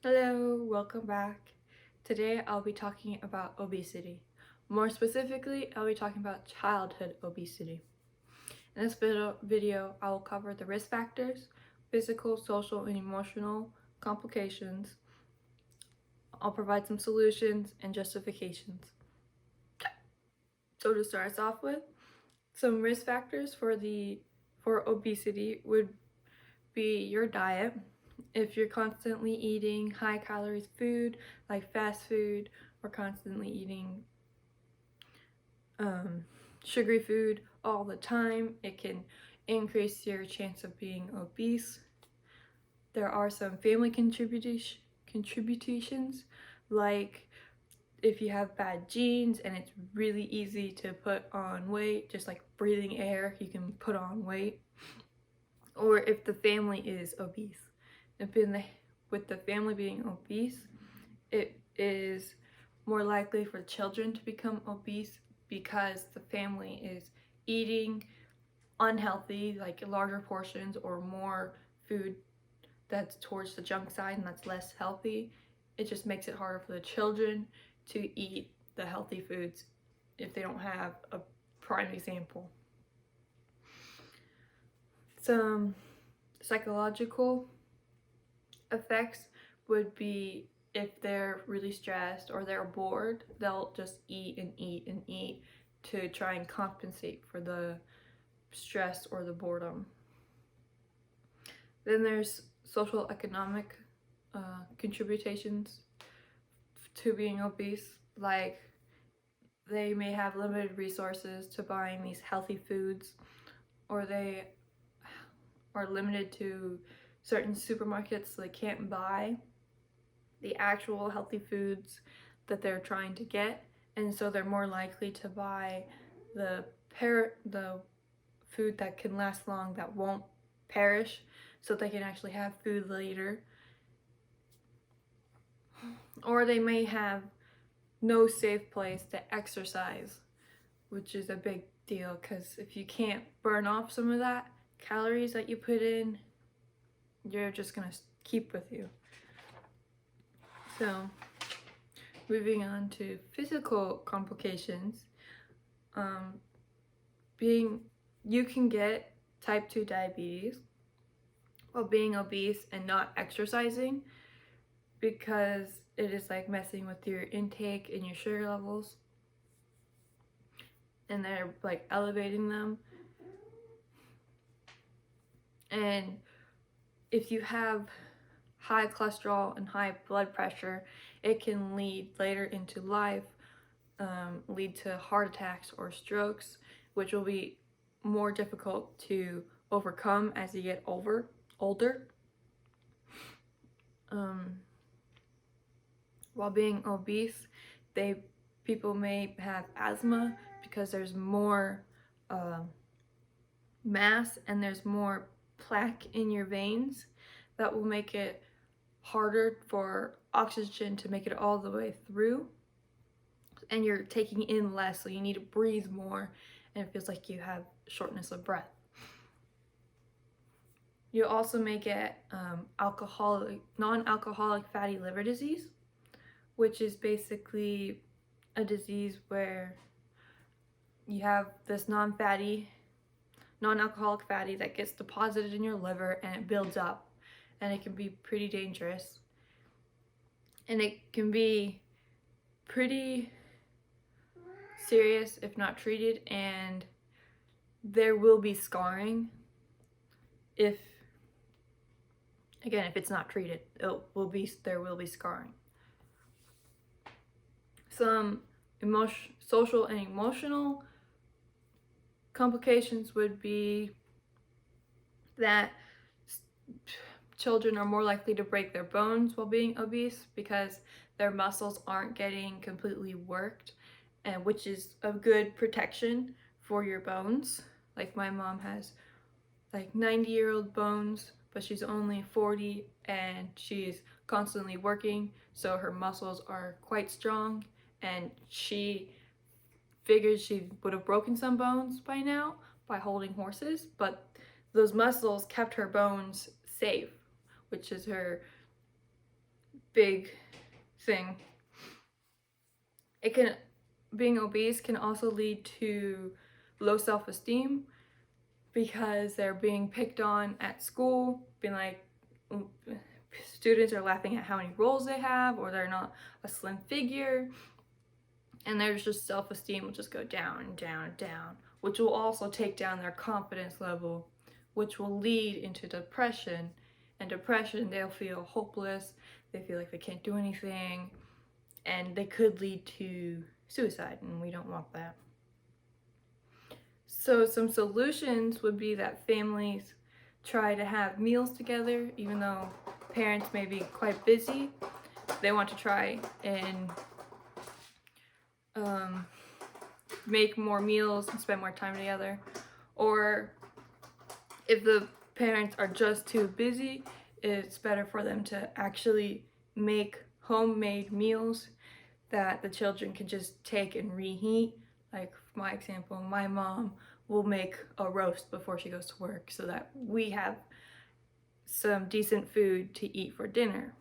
Hello, welcome back. Today I'll be talking about obesity. More specifically, I'll be talking about childhood obesity. In this video, I will cover the risk factors, physical, social, and emotional complications. I'll provide some solutions and justifications. So to start us off with, some risk factors for obesity would be your diet. If you're constantly eating high calories food like fast food or constantly eating sugary food all the time, it can increase your chance of being obese. There are some family contributions, like if you have bad genes and it's really easy to put on weight, just like breathing air, you can put on weight. Or if the family is obese. With the family being obese, it is more likely for children to become obese because the family is eating unhealthy, like larger portions or more food that's towards the junk side and that's less healthy. It just makes it harder for the children to eat the healthy foods if they don't have a prime example. Some psychological effects would be if they're really stressed or they're bored, they'll just eat and eat and eat to try and compensate for the stress or the boredom. Then there's social economic contributions to being obese, like they may have limited resources to buying these healthy foods, or they are limited to certain supermarkets so they can't buy the actual healthy foods that they're trying to get, and so they're more likely to buy the food that can last long, that won't perish, so they can actually have food later. Or they may have no safe place to exercise, which is a big deal because if you can't burn off some of that calories that you put in, you're just gonna keep with you. So moving on to physical complications, you can get type 2 diabetes while being obese and not exercising, because it is like messing with your intake and your sugar levels, and they're like elevating them. And if you have high cholesterol and high blood pressure, it can lead later into life, lead to heart attacks or strokes, which will be more difficult to overcome as you get older. While being obese, people may have asthma because there's more mass and there's more plaque in your veins that will make it harder for oxygen to make it all the way through, and you're taking in less, so you need to breathe more, and it feels like you have shortness of breath. You also may get non-alcoholic fatty liver disease, which is basically a disease where you have this non-alcoholic fatty that gets deposited in your liver and it builds up, and it can be pretty dangerous, and it can be pretty serious if not treated, and there will be scarring if it's not treated. There will be scarring. Some social and emotional complications would be that children are more likely to break their bones while being obese because their muscles aren't getting completely worked, and which is a good protection for your bones. Like my mom has like 90-year-old bones, but she's only 40 and she's constantly working, so her muscles are quite strong, and she figured she would have broken some bones by now by holding horses, but those muscles kept her bones safe, which is her big thing. Being obese can also lead to low self-esteem because they're being picked on at school, being like, students are laughing at how many rolls they have, or they're not a slim figure, and there's just self-esteem will just go down and down and down, which will also take down their confidence level, which will lead into depression. And depression, they'll feel hopeless, they feel like they can't do anything, and they could lead to suicide, and we don't want that. So some solutions would be that families try to have meals together, even though parents may be quite busy. They want to try and make more meals and spend more time together. Or if the parents are just too busy, it's better for them to actually make homemade meals that the children can just take and reheat. Like for my example, my mom will make a roast before she goes to work so that we have some decent food to eat for dinner.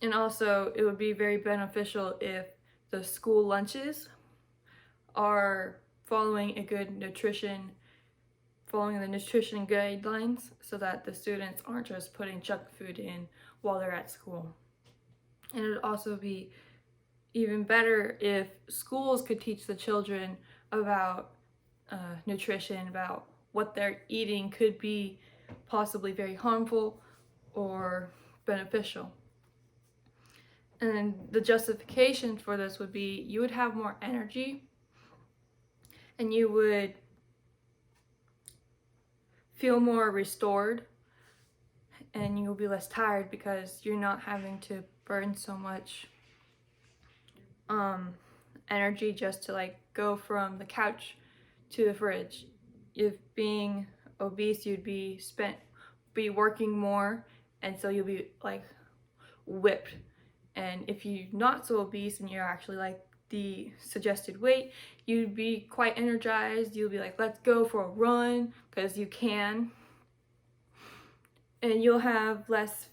And also, it would be very beneficial if the school lunches are following the nutrition guidelines so that the students aren't just putting junk food in while they're at school. And it would also be even better if schools could teach the children about nutrition, about what they're eating could be possibly very harmful or beneficial. And the justification for this would be you would have more energy and you would feel more restored, and you'll be less tired because you're not having to burn so much energy just to like go from the couch to the fridge. If being obese, you'd be working more, and so you'll be like whipped. And if you're not so obese and you're actually like the suggested weight, you'd be quite energized. You'll be like, let's go for a run, because you can. And you'll have less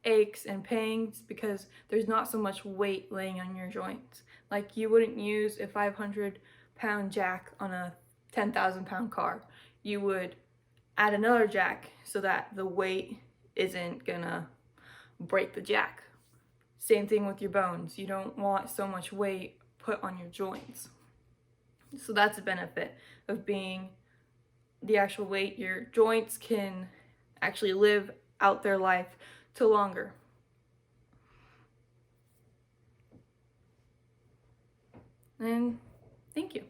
aches and pains because there's not so much weight laying on your joints. Like you wouldn't use a 500-pound jack on a 10,000-pound car. You would add another jack so that the weight isn't gonna break the jack. Same thing with your bones. You don't want so much weight put on your joints. So that's a benefit of being the actual weight. Your joints can actually live out their life to longer. And thank you.